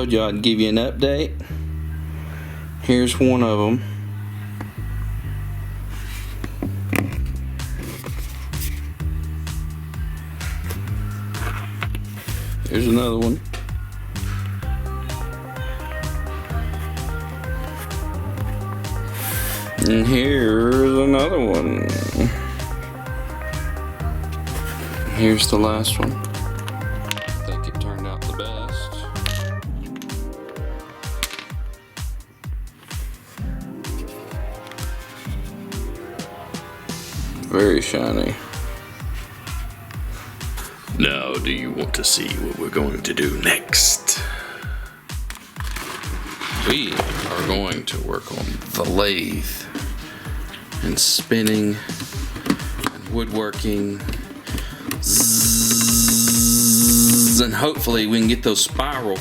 told you I'd give you an update. Here's one of them. Here's another one. And here's another one. Here's the last one. I think it turned out the best. Very shiny. Now, do you want to see what we're going to do next? We are going to work on the lathe and spinning and woodworking. Zzz, and hopefully we can get those spiral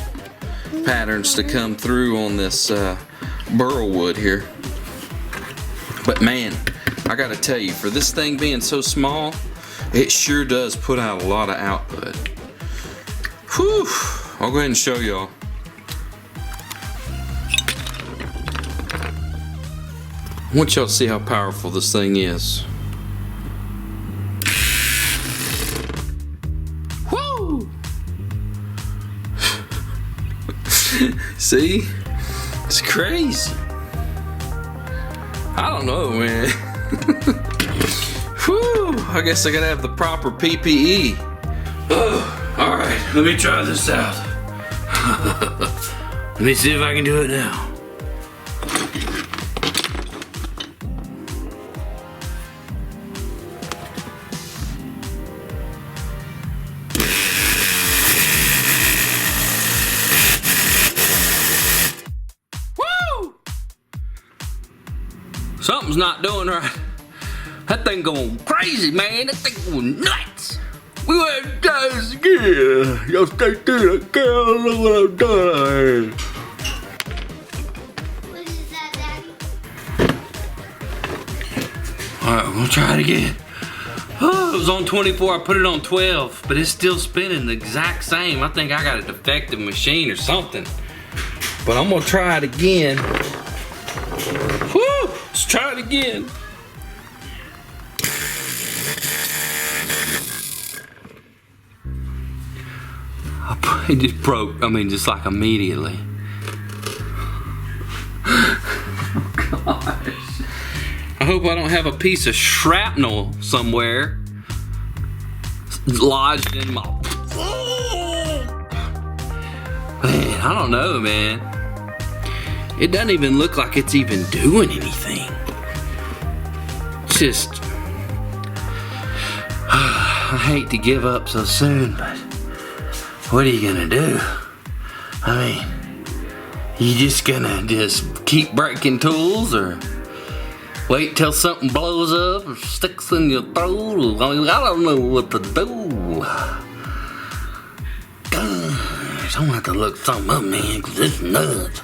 patterns to come through on this burl wood here. But man, I gotta tell you, for this thing being so small, it sure does put out a lot of output. Whew! I'll go ahead and show y'all. I want y'all to see how powerful this thing is. Woo! See? It's crazy. I don't know, man. Whew! I guess I gotta have the proper PPE. Oh, alright, let me try this out. Let me see if I can do it now. Something's not doing right. That thing going crazy, man. That thing going nuts. We want to try this again. Y'all stay tuned. I can't know what I'm doing. What is that, Daddy? Alright, we're gonna try it again. Oh, it was on 24. I put it on 12, but it's still spinning the exact same. I think I got a defective machine or something. But I'm gonna try it again. Woo! Let's try it again. It just broke, I mean, just like immediately. Oh gosh. I hope I don't have a piece of shrapnel somewhere lodged in my... Man, I don't know, man. It doesn't even look like it's even doing anything. It's just... I hate to give up so soon, but what are you gonna do? I mean, you just gonna just keep breaking tools or wait till something blows up or sticks in your throat? I mean, I don't know what to do. Gosh, I'm gonna have to look something up, man, because it's nuts.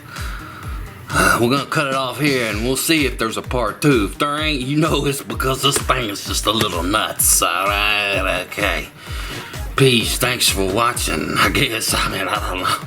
We're gonna cut it off here and we'll see if there's a part 2. If there ain't, you know it's because this thing is just a little nuts. Alright, okay. Peace, thanks for watching, I guess. I mean, I don't know.